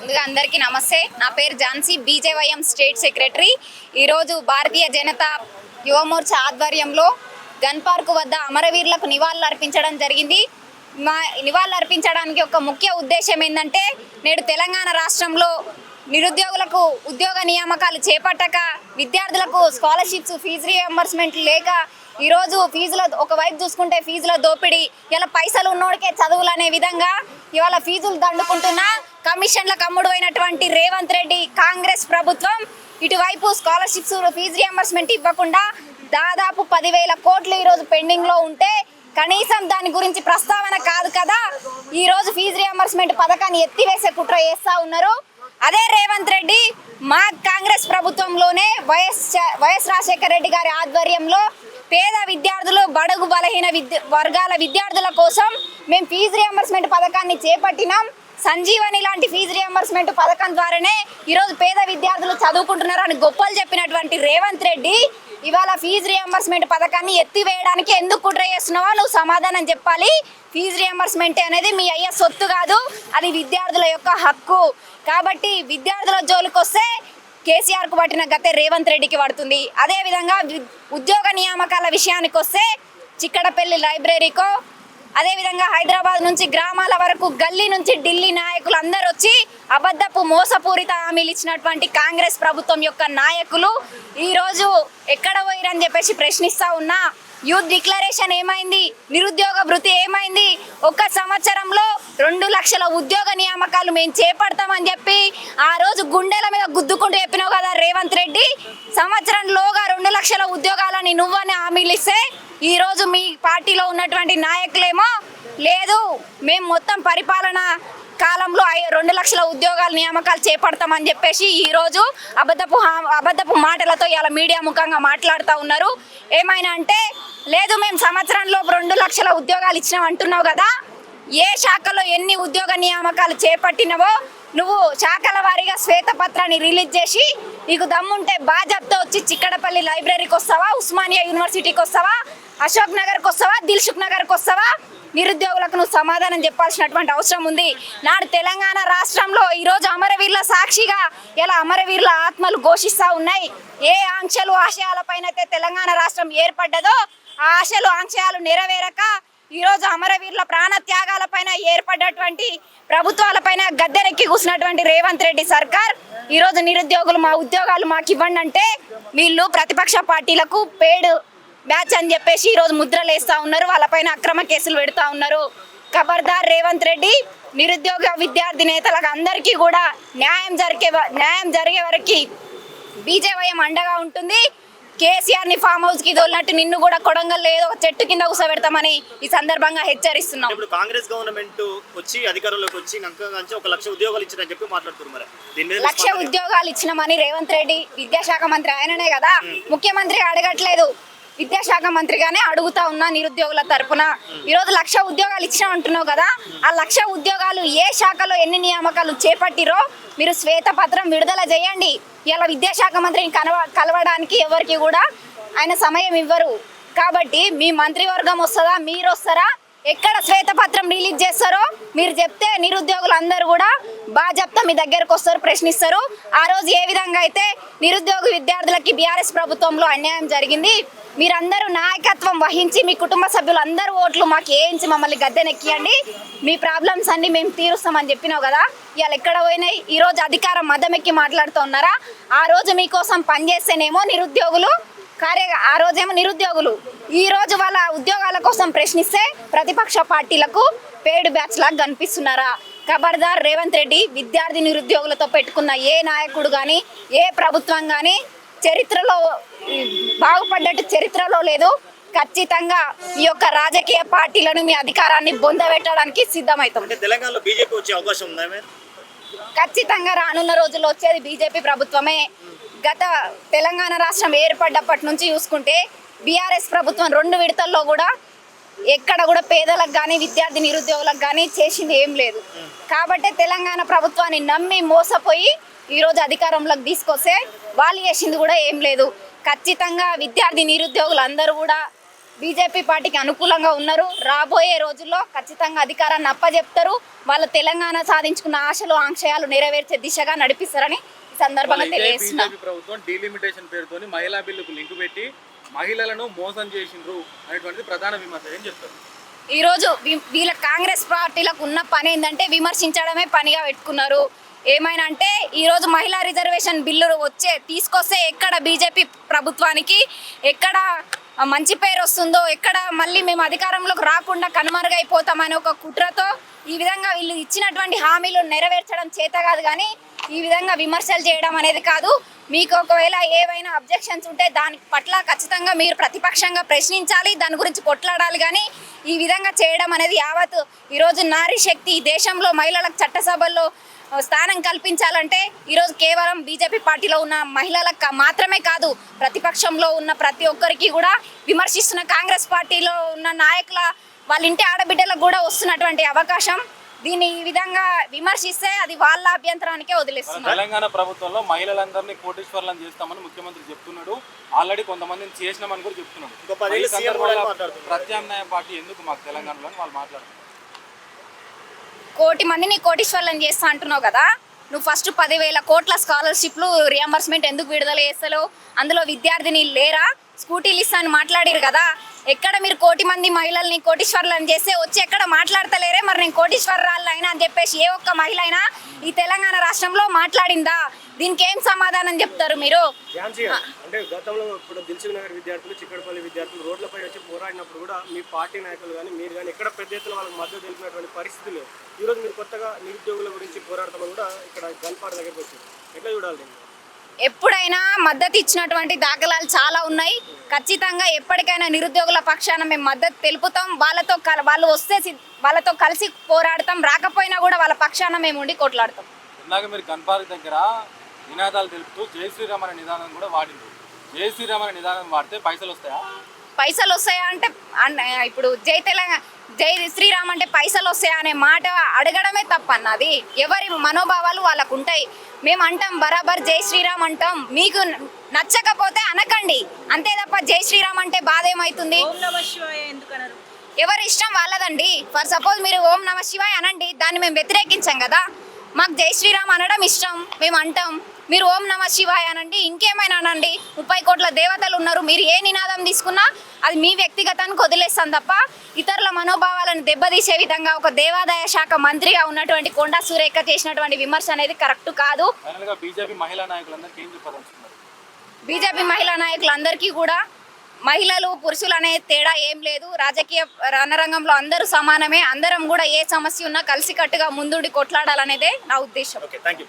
ముందుగా అందరికీ నమస్తే. నా పేరు ఝాన్సీ, బీజేవైఎం స్టేట్ సెక్రటరీ. ఈరోజు భారతీయ జనతా యువమోర్చా ఆధ్వర్యంలో గన్ పార్క్ వద్ద అమరవీరులకు నివాళులు అర్పించడం జరిగింది. నివాళులు అర్పించడానికి ఒక ముఖ్య ఉద్దేశం ఏంటంటే, నేడు తెలంగాణ రాష్ట్రంలో నిరుద్యోగులకు ఉద్యోగ నియామకాలు చేపట్టక, విద్యార్థులకు స్కాలర్షిప్స్, ఫీజు రీఎంబర్స్మెంట్ లేక ఈరోజు ఫీజుల ఒకవైపు చూసుకుంటే ఫీజుల దోపిడీ, ఇలా పైసలు ఉన్నోడికే చదువులు అనే విధంగా ఇవాళ ఫీజులు దండుకుంటున్న కమిషన్లకు అమ్ముడు అయినటువంటి రేవంత్ రెడ్డి కాంగ్రెస్ ప్రభుత్వం ఇటువైపు స్కాలర్షిప్స్, ఫీజు రీఎంబర్స్మెంట్ ఇవ్వకుండా దాదాపు 10,000 కోట్లు ఈరోజు పెండింగ్లో ఉంటే కనీసం దాని గురించి ప్రస్తావన కాదు కదా. ఈరోజు ఫీజు రీఎంబర్స్మెంట్ పథకాన్ని ఎత్తివేసే కుట్ర చేస్తూ ఉన్నారు. అదే రేవంత్ రెడ్డి మా కాంగ్రెస్ ప్రభుత్వంలోనే వైఎస్ రాజశేఖర రెడ్డి గారి ఆధ్వర్యంలో పేద విద్యార్థులు, బడుగు బలహీన వర్గాల విద్యార్థుల కోసం మేము ఫీజు రీఎంబర్స్మెంట్ పథకాన్ని చేపట్టినాం. సంజీవని లాంటి ఫీజు రీఎంబర్స్మెంట్ పథకం ద్వారానే ఈరోజు పేద విద్యార్థులు చదువుకుంటున్నారు అని గొప్పలు చెప్పినటువంటి రేవంత్ రెడ్డి ఇవాళ ఫీజు రీఎంబర్స్మెంట్ పథకాన్ని ఎత్తివేయడానికి ఎందుకు కుట్ర చేస్తున్నావో నువ్వు సమాధానం చెప్పాలి. ఫీజు రీఎంబర్స్మెంట్ అనేది మీ అయ్యే సొత్తు కాదు, అది విద్యార్థుల యొక్క హక్కు. కాబట్టి విద్యార్థుల జోలికి వస్తే కేసీఆర్కు పట్టిన గతే రేవంత్ రెడ్డికి పడుతుంది. అదేవిధంగా ఉద్యోగ నియామకాల విషయానికి వస్తే చిక్కడపల్లి లైబ్రరీకో, అదేవిధంగా హైదరాబాద్ నుంచి గ్రామాల వరకు, గల్లీ నుంచి ఢిల్లీ నాయకులు అందరూ వచ్చి అబద్ధపు మోసపూరిత హామీలు ఇచ్చినటువంటి కాంగ్రెస్ ప్రభుత్వం యొక్క నాయకులు ఈరోజు ఎక్కడ పోయిరని చెప్పేసి ప్రశ్నిస్తూ ఉన్నా. యూత్ డిక్లరేషన్ ఏమైంది? నిరుద్యోగ భృతి ఏమైంది? ఒక్క సంవత్సరంలో 2 లక్షల ఉద్యోగ నియామకాలు మేము చేపడతామని చెప్పి ఆ రోజు గుండెల మీద గుద్దుకుంటూ చెప్పినావు కదా రేవంత్ రెడ్డి. సంవత్సరంలోగా 2 లక్షల ఉద్యోగాలని నువ్వని హామీలు ఇస్తే ఈరోజు మీ పార్టీలో ఉన్నటువంటి నాయకులేమో లేదు, మేము మొత్తం పరిపాలన కాలంలో 2 లక్షల ఉద్యోగాల నియామకాలు చేపడతామని చెప్పేసి ఈరోజు అబద్ధపు మాటలతో ఇలా మీడియా ముఖంగా మాట్లాడుతూ ఉన్నారు. ఏమైనా అంటే లేదు, మేము సంవత్సరంలో 2 లక్షల ఉద్యోగాలు ఇచ్చినాం అంటున్నావు కదా. ఏ శాఖలో ఎన్ని ఉద్యోగ నియామకాలు చేపట్టినవో నువ్వు శాఖల వారీగా శ్వేతపత్రాన్ని రిలీజ్ చేసి, నీకు దమ్ముంటే బాజాబ్తో వచ్చి చిక్కడపల్లి లైబ్రరీకి వస్తావా, ఉస్మానియా యూనివర్సిటీకి వస్తావా, అశోక్ నగర్కి వస్తావా, దిల్సుఖ్ నగర్కి వస్తావా? నిరుద్యోగులకు నువ్వు సమాధానం చెప్పాల్సినటువంటి అవసరం ఉంది. నాడు తెలంగాణ రాష్ట్రంలో ఈరోజు అమరవీరుల సాక్షిగా ఇలా అమరవీరుల ఆత్మలు ఘోషిస్తూ ఉన్నాయి. ఏ ఆంక్షలు ఆశయాలపైన అయితే తెలంగాణ రాష్ట్రం ఏర్పడ్డదో ఆ ఆశలు ఆంక్షయాలు నెరవేరక ఈరోజు అమరవీరుల ప్రాణ త్యాగాలపైన ఏర్పడ్డటువంటి ప్రభుత్వాలపైన గద్దెనెక్కి కూసినటువంటి రేవంత్ రెడ్డి సర్కార్ ఈరోజు నిరుద్యోగులు మా ఉద్యోగాలు మాకు ఇవ్వండి అంటే వీళ్ళు ప్రతిపక్ష పార్టీలకు పేడ్ బ్యాచ్ అని చెప్పేసి ఈరోజు ముద్రలు వేస్తూ ఉన్నారు. వాళ్ళపైన అక్రమ కేసులు పెడతా ఉన్నారు. ఖబర్దార్ రేవంత్ రెడ్డి, నిరుద్యోగ విద్యార్థి నేతలకు అందరికీ కూడా న్యాయం జరిగే వరకు బీజేవైఎం అండగా ఉంటుంది. కేసీఆర్ని ఫామ్ హౌస్కి దోలినట్టు నిన్ను కూడా కొడంగల్ ఏదో చెట్టు కింద కూర్చోబెడతామని ఈ సందర్భంగా హెచ్చరిస్తున్నాం. ఇప్పుడు కాంగ్రెస్ గవర్నమెంట్ వచ్చి అధికారంలోకి వచ్చి 1 లక్ష ఉద్యోగాలు ఇచ్చిందని చెప్పి మాట్లాడుతున్నారు. 1 లక్ష ఉద్యోగాలు ఇచ్చినామని రేవంత్ రెడ్డి విద్యాశాఖ మంత్రి ఆయననే కదా, ముఖ్యమంత్రి అడగట్లేదు, విద్యాశాఖ మంత్రిగానే అడుగుతా ఉన్నా నిరుద్యోగుల తరపున. ఈరోజు 1 లక్ష ఉద్యోగాలు ఇచ్చినా అంటున్నావు కదా, ఆ 1 లక్ష ఉద్యోగాలు ఏ శాఖలో ఎన్ని నియామకాలు చేపట్టిరో మీరు శ్వేతపత్రం విడుదల చేయండి. ఇలా విద్యాశాఖ మంత్రిని కలవడానికి ఎవరికి కూడా ఆయన సమయం ఇవ్వరు. కాబట్టి మీ మంత్రివర్గం వస్తుందా, మీరు వస్తారా, ఎక్కడ శ్వేతపత్రం రిలీజ్ చేస్తారో మీరు చెప్తే నిరుద్యోగులు అందరూ కూడా బాజాబ్తా మీ దగ్గరకు వస్తారు, ప్రశ్నిస్తారు. ఆ రోజు ఏ విధంగా అయితే నిరుద్యోగ విద్యార్థులకి బీఆర్ఎస్ ప్రభుత్వంలో అన్యాయం జరిగింది, మీరందరూ నాయకత్వం వహించి మీ కుటుంబ సభ్యులందరూ ఓట్లు మాకు వేయించి మమ్మల్ని గద్దెనెక్కియండి, మీ ప్రాబ్లమ్స్ అన్ని మేము తీరుస్తామని చెప్పినావు కదా. ఇవాళ ఎక్కడ పోయినాయి? ఈరోజు అధికారం మదమెక్కి మాట్లాడుతూ ఉన్నారా? ఆ రోజు మీకోసం పనిచేస్తేనేమో నిరుద్యోగులు ఆ రోజేమో నిరుద్యోగులు ఈ రోజు వాళ్ళ ఉద్యోగాల కోసం ప్రశ్నిస్తే ప్రతిపక్ష పార్టీలకు పేడు బ్యాచ్ లాగా కనిపిస్తున్నారా? ఖబర్దార్ రేవంత్ రెడ్డి, విద్యార్థి నిరుద్యోగులతో పెట్టుకున్న ఏ నాయకుడు కానీ ఏ ప్రభుత్వం కానీ చరిత్రలో బాగుపడ్డట్టు చరిత్రలో లేదు. ఖచ్చితంగా ఈ యొక్క రాజకీయ పార్టీలను మీ అధికారాన్ని బొందబెట్టడానికి సిద్ధమవుతాం. తెలంగాణలో బీజేపీ వచ్చే అవకాశం ఉందా? ఖచ్చితంగా రానున్న రోజుల్లో వచ్చేది బీజేపీ ప్రభుత్వమే. గత తెలంగాణ రాష్ట్రం ఏర్పడ్డప్పటి నుంచి చూసుకుంటే బీఆర్ఎస్ ప్రభుత్వం 2 విడతల్లో కూడా ఎక్కడ కూడా పేదలకు కానీ విద్యార్థి నిరుద్యోగులకు కానీ చేసింది ఏం లేదు. కాబట్టి తెలంగాణ ప్రభుత్వాన్ని నమ్మి మోసపోయి ఈరోజు అధికారంలోకి తీసుకొస్తే వాళ్ళు చేసింది కూడా ఏం లేదు. ఖచ్చితంగా విద్యార్థి నిరుద్యోగులు అందరూ కూడా బీజేపీ పార్టీకి అనుకూలంగా ఉన్నారు. రాబోయే రోజుల్లో ఖచ్చితంగా అధికారాన్ని అప్పజెప్తారు. వాళ్ళ తెలంగాణ సాధించుకున్న ఆశలు ఆంక్షయాలు నెరవేర్చే దిశగా నడిపిస్తారని ఈ సందర్భంగా తెలియజేస్తున్నారు. బీజేపీ ప్రభుత్వం డీలిమిటేషన్ పేరుతోని మహిళా బిల్లుకు లింకు పెట్టి మహిళలను మోసం చేసిండ్రు అనేటువంటిది ప్రధాన విమర్శ. ఏం చెప్తారు? ఈరోజు వీళ్ళ కాంగ్రెస్ పార్టీలకు ఉన్న పని ఏంటంటే విమర్శించడమే పనిగా పెట్టుకున్నారు. ఏమైనా అంటే ఈరోజు మహిళా రిజర్వేషన్ బిల్లు తీసుకొస్తే ఎక్కడ బీజేపీ ప్రభుత్వానికి ఎక్కడ మంచి పేరు వస్తుందో, ఎక్కడ మళ్ళీ మేము అధికారంలోకి రాకుండా కనుమరుగైపోతామనే ఒక కుట్రతో ఈ విధంగా వీళ్ళు ఇచ్చినటువంటి హామీలు నెరవేర్చడం చేత కాదు, కానీ ఈ విధంగా విమర్శలు చేయడం అనేది కాదు. మీకు ఒకవేళ ఏవైనా అబ్జెక్షన్స్ ఉంటే దాని పట్ల ఖచ్చితంగా మీరు ప్రతిపక్షంగా ప్రశ్నించాలి, దాని గురించి కొట్లాడాలి. కానీ ఈ విధంగా చేయడం అనేది యావత్ ఈరోజు నారీ శక్తి ఈ దేశంలో మహిళలకు చట్టసభల్లో స్థానం కల్పించాలంటే ఈరోజు కేవలం బీజేపీ పార్టీలో ఉన్న మహిళలకు మాత్రమే కాదు, ప్రతిపక్షంలో ఉన్న ప్రతి ఒక్కరికి కూడా, విమర్శిస్తున్న కాంగ్రెస్ పార్టీలో ఉన్న నాయకుల వాళ్ళ ఇంటి ఆడబిడ్డలకు కూడా వస్తున్నటువంటి అవకాశం. దీన్ని ఈ విధంగా విమర్శిస్తే అది వాళ్ళ అభ్యంతరానికే వదిలేస్తున్నారు. తెలంగాణ ప్రభుత్వంలో మహిళలందరినీ కోటీశ్వర్లను చేస్తామని ముఖ్యమంత్రి చెప్తున్నాడు. ఆల్రెడీ కొంతమందిని చేసినామని కూడా చెప్తున్నాడు. ఇంకో 10 ఏళ్ళు సీఎం కూడా మాట్లాడుతున్నారు. ప్రత్యామ్నాయ పార్టీ ఎందుకు మాకు తెలంగాణలో అని వాళ్ళు మాట్లాడుతున్నారు. కోటి మందిని కోటీశ్వర్లను చేస్తా అంటున్నావు కదా, నువ్వు ఫస్ట్ 10,000 కోట్ల స్కాలర్షిప్లు రియంబర్స్మెంట్ ఎందుకు విడుదల చేస్తలేవు? అందులో విద్యార్థిని లేరా? స్కూటీలు ఇస్తా అని మాట్లాడారు కదా, ఎక్కడ మీరు కోటి మంది మహిళల్ని కోటీశ్వర్లను చేస్తే వచ్చి ఎక్కడ మాట్లాడతలేరే? మరి నేను కోటీశ్వరరాళ్ళు అయినా అని చెప్పేసి ఏ ఒక్క మహిళ అయినా ఈ తెలంగాణ రాష్ట్రంలో మాట్లాడిందా? దీనికి ఏం సమాధానం చెప్తారు మీరు? అంటే గతంలో ఇప్పుడు దిల్సుఖ్ నగర్ విద్యార్థులు, చిక్కడపల్లి విద్యార్థులు రోడ్లపై వచ్చి పోరాడినప్పుడు కూడా మీ పార్టీ నాయకులు కానీ మీరు కానీ ఎక్కడ పెద్ద ఎత్తున వాళ్ళకి మద్దతు తెలిపినటువంటి పరిస్థితి లేదు. ఈరోజు మీరు కొత్తగా నిరుద్యోగుల గురించి పోరాడతామని కూడా ఇక్కడ గన్పాడు దగ్గరికి వచ్చింది. ఎట్లా చూడాలి దీన్ని? ఎప్పుడైనా మద్దతు ఇచ్చినటువంటి దాఖలాలు చాలా ఉన్నాయి. ఖచ్చితంగా ఎప్పటికైనా నిరుద్యోగుల పక్షాన మేము మద్దతు తెలుపుతాం. వాళ్ళు వస్తే వాళ్ళతో కలిసి పోరాడతాం, రాకపోయినా కూడా వాళ్ళ పక్షాన మేము ఉండి కొట్లాడతాం. ఇందాక మీరు గన్పార్క్ దగ్గర నినాదాలు తెలుపుతూ జై శ్రీరామ్ అనే నిదానం కూడా వాడింది. జై శ్రీరామ్ అనే నిదానం వాడితే పైసలు వస్తాయా? పైసలు వస్తాయా అంటే ఇప్పుడు జై శ్రీరామ్ అంటే పైసలు వస్తాయా అనే మాట అడగడమే తప్పన్నది. ఎవరి మనోభావాలు వాళ్ళకు ఉంటాయి. మేము అంటాం బరాబర్ జై శ్రీరామ్ అంటాం, మీకు నచ్చకపోతే అనకండి అంతే తప్ప జై శ్రీరామ్ అంటే బాధ ఏమవుతుంది? ఎవరి ఇష్టం వాళ్ళదండి. ఫర్ సపోజ్ మీరు ఓం నమ శివాయ అనండి, దాన్ని మేము వ్యతిరేకించాం కదా. మాకు జై శ్రీరామ్ అనడం ఇష్టం, మేము అంటాం. మీరు ఓం నమ శివాయ అనండి, ఇంకేమైనా అనండి. 30 కోట్ల దేవతలు ఉన్నారు, మీరు ఏ నినాదం తీసుకున్నా అది మీ వ్యక్తిగతానికి వదిలేస్తాం తప్ప ఇతరుల మనోభావాలను దెబ్బతీసే విధంగా ఒక దేవాదాయ శాఖ మంత్రిగా ఉన్నటువంటి కొండా సురేఖ చేసినటువంటి విమర్శ అనేది కరెక్ట్ కాదు. బీజేపీ మహిళా నాయకులందరికీ ఏం చెప్పదలుచుకున్నారు? బీజేపీ మహిళా నాయకులందరికీ కూడా మహిళలు పురుషులు అనే తేడా ఏం లేదు. రాజకీయ రణరంగంలో అందరూ సమానమే. అందరం కూడా ఏ సమస్య ఉన్నా కలిసికట్టుగా ముందుండి కొట్లాడాలనేదే నా ఉద్దేశం. Okay, thank you.